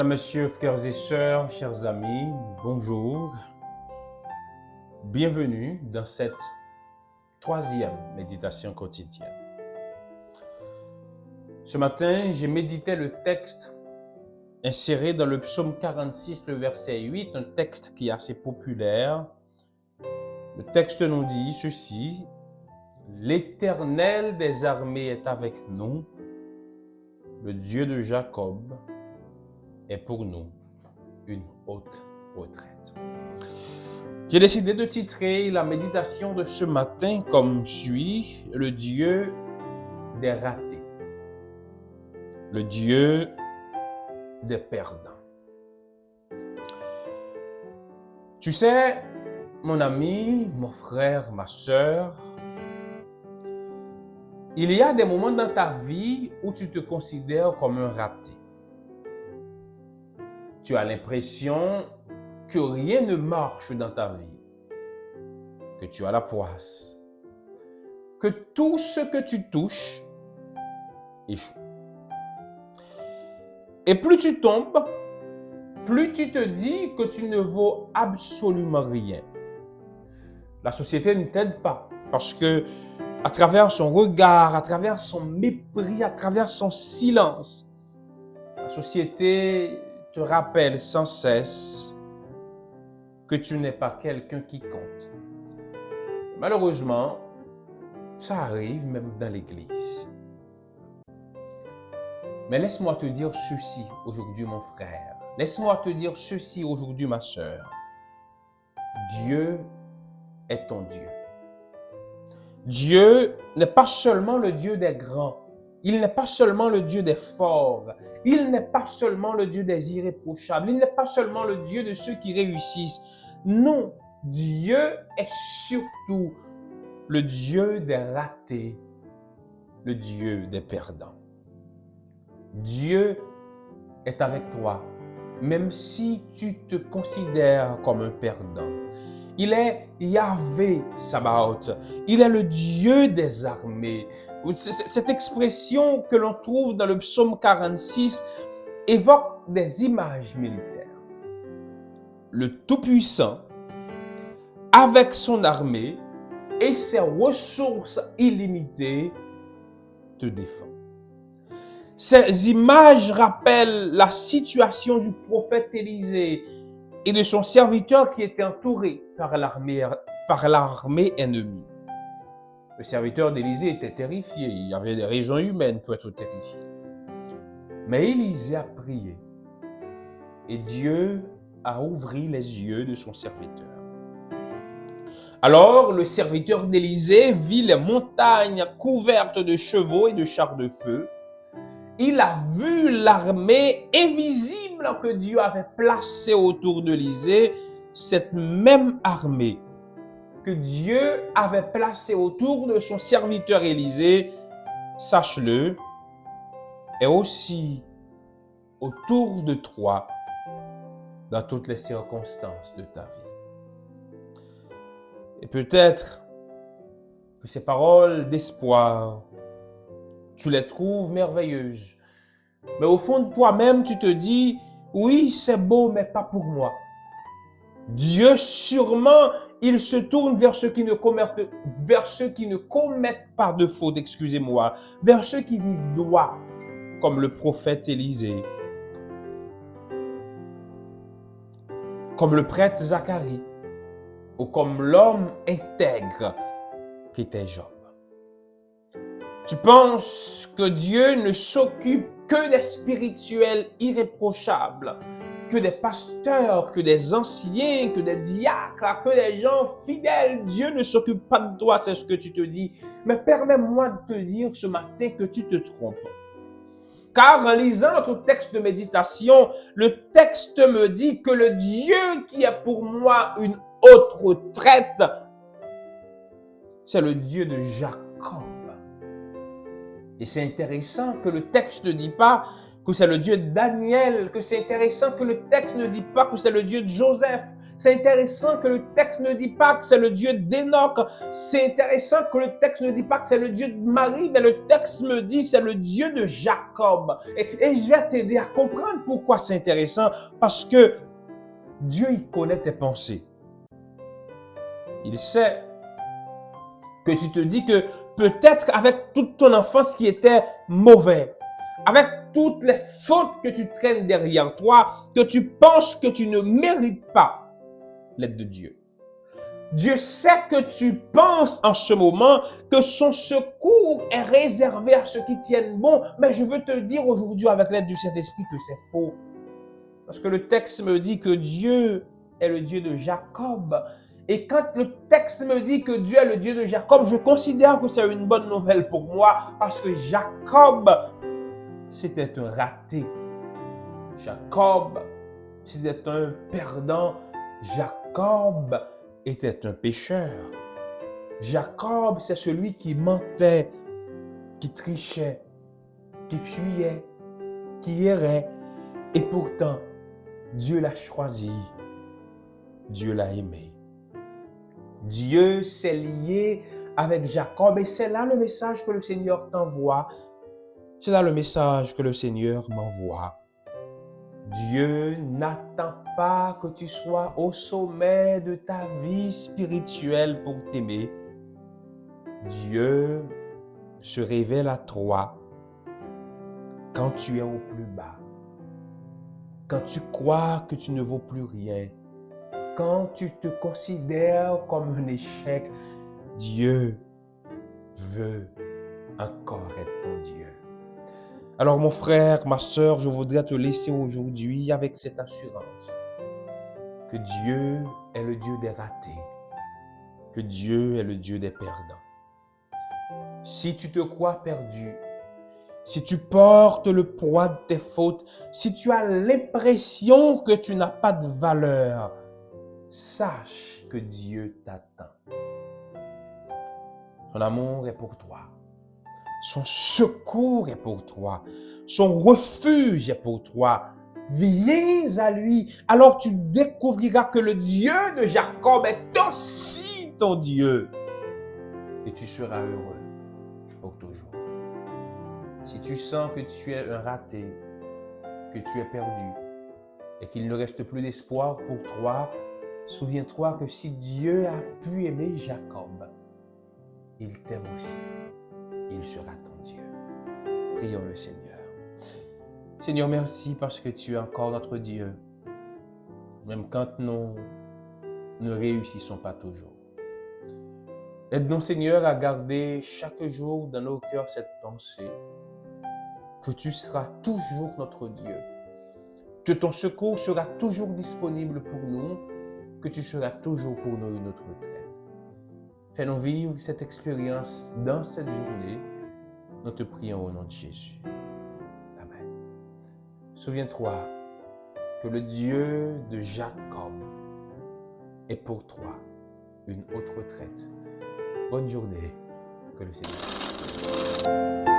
Mesdames, Messieurs, frères et sœurs, chers amis, bonjour. Bienvenue dans cette troisième méditation quotidienne. Ce matin, j'ai médité le texte inséré dans le psaume 46, le verset 8, un texte qui est assez populaire. Le texte nous dit ceci: « L'Éternel des armées est avec nous, le Dieu de Jacob est pour nous une haute retraite. » J'ai décidé de titrer la méditation de ce matin comme suit: le Dieu des ratés, le Dieu des perdants. Tu sais, mon ami, mon frère, ma sœur, il y a des moments dans ta vie où tu te considères comme un raté. Tu as l'impression que rien ne marche dans ta vie, que tu as la poisse, que tout ce que tu touches échoue. Et plus tu tombes, plus tu te dis que tu ne vaux absolument rien. La société ne t'aide pas parce que, à travers son regard, à travers son mépris, à travers son silence, la société te rappelle sans cesse que tu n'es pas quelqu'un qui compte. Malheureusement, ça arrive même dans l'Église. Mais laisse-moi te dire ceci aujourd'hui, mon frère. Laisse-moi te dire ceci aujourd'hui, ma sœur. Dieu est ton Dieu. Dieu n'est pas seulement le Dieu des grands. Il n'est pas seulement le Dieu des forts. Il n'est pas seulement le Dieu des irréprochables. Il n'est pas seulement le Dieu de ceux qui réussissent. Non, Dieu est surtout le Dieu des ratés, le Dieu des perdants. Dieu est avec toi, même si tu te considères comme un perdant. Il est Yahvé Sabaoth. Il est le Dieu des armées. Cette expression que l'on trouve dans le psaume 46 évoque des images militaires. Le Tout-Puissant, avec son armée et ses ressources illimitées, te défend. Ces images rappellent la situation du prophète Élisée et de son serviteur qui était entouré par l'armée ennemie. Le serviteur d'Élisée était terrifié. Il y avait des raisons humaines pour être terrifié. Mais Élisée a prié et Dieu a ouvert les yeux de son serviteur. Alors, le serviteur d'Élisée vit les montagnes couvertes de chevaux et de chars de feu. Il a vu l'armée invisible que Dieu avait placée autour d'Élisée, cette même armée que Dieu avait placée autour de son serviteur Élisée, sache-le, est aussi autour de toi dans toutes les circonstances de ta vie. Et peut-être que ces paroles d'espoir, tu les trouves merveilleuses. Mais au fond de toi-même, tu te dis, oui, c'est beau, mais pas pour moi. Dieu, sûrement, il se tourne vers ceux qui ne commettent pas de faute, excusez-moi, vers ceux qui vivent droit, comme le prophète Élisée, comme le prêtre Zacharie, ou comme l'homme intègre qui était Job. Tu penses que Dieu ne s'occupe que des spirituels irréprochables, que des pasteurs, que des anciens, que des diacres, que des gens fidèles. Dieu ne s'occupe pas de toi, c'est ce que tu te dis. Mais permets-moi de te dire ce matin que tu te trompes. Car en lisant notre texte de méditation, le texte me dit que le Dieu qui est pour moi une haute retraite, c'est le Dieu de Jacob. Et c'est intéressant que le texte ne dit pas que c'est le Dieu de Daniel, que c'est intéressant que le texte ne dit pas que c'est le Dieu de Joseph. C'est intéressant que le texte ne dit pas que c'est le Dieu d'Enoch. C'est intéressant que le texte ne dit pas que c'est le Dieu de Marie, mais le texte me dit c'est le Dieu de Jacob. Et je vais t'aider à comprendre pourquoi c'est intéressant. Parce que Dieu, il connaît tes pensées. Il sait que tu te dis que peut-être avec toute ton enfance qui était mauvais, avec toutes les fautes que tu traînes derrière toi, que tu penses que tu ne mérites pas l'aide de Dieu. Dieu sait que tu penses en ce moment que son secours est réservé à ceux qui tiennent bon, mais je veux te dire aujourd'hui avec l'aide du Saint-Esprit que c'est faux. Parce que le texte me dit que Dieu est le Dieu de Jacob. Et quand le texte me dit que Dieu est le Dieu de Jacob, je considère que c'est une bonne nouvelle pour moi parce que Jacob, c'était un raté. Jacob, c'était un perdant. Jacob était un pécheur. Jacob, c'est celui qui mentait, qui trichait, qui fuyait, qui errait. Et pourtant, Dieu l'a choisi. Dieu l'a aimé. Dieu s'est lié avec Jacob et c'est là le message que le Seigneur t'envoie. C'est là le message que le Seigneur m'envoie. Dieu n'attend pas que tu sois au sommet de ta vie spirituelle pour t'aimer. Dieu se révèle à toi quand tu es au plus bas, quand tu crois que tu ne vaux plus rien, quand tu te considères comme un échec. Dieu veut encore être ton Dieu. Alors mon frère, ma sœur, je voudrais te laisser aujourd'hui avec cette assurance que Dieu est le Dieu des ratés, que Dieu est le Dieu des perdants. Si tu te crois perdu, si tu portes le poids de tes fautes, si tu as l'impression que tu n'as pas de valeur, sache que Dieu t'attend. Son amour est pour toi. Son secours est pour toi. Son refuge est pour toi. Viens à lui. Alors tu découvriras que le Dieu de Jacob est aussi ton Dieu. Et tu seras heureux pour toujours. Si tu sens que tu es un raté, que tu es perdu et qu'il ne reste plus d'espoir pour toi, souviens-toi que si Dieu a pu aimer Jacob, il t'aime aussi. Il sera ton Dieu. Prions le Seigneur. Seigneur, merci parce que tu es encore notre Dieu, même quand nous ne réussissons pas toujours. Aide-nous, Seigneur, à garder chaque jour dans nos cœurs cette pensée que tu seras toujours notre Dieu, que ton secours sera toujours disponible pour nous, que tu seras toujours pour nous une autre retraite. Fais-nous vivre cette expérience dans cette journée. Nous te prions au nom de Jésus. Amen. Souviens-toi que le Dieu de Jacob est pour toi une autre retraite. Bonne journée. Que le Seigneur.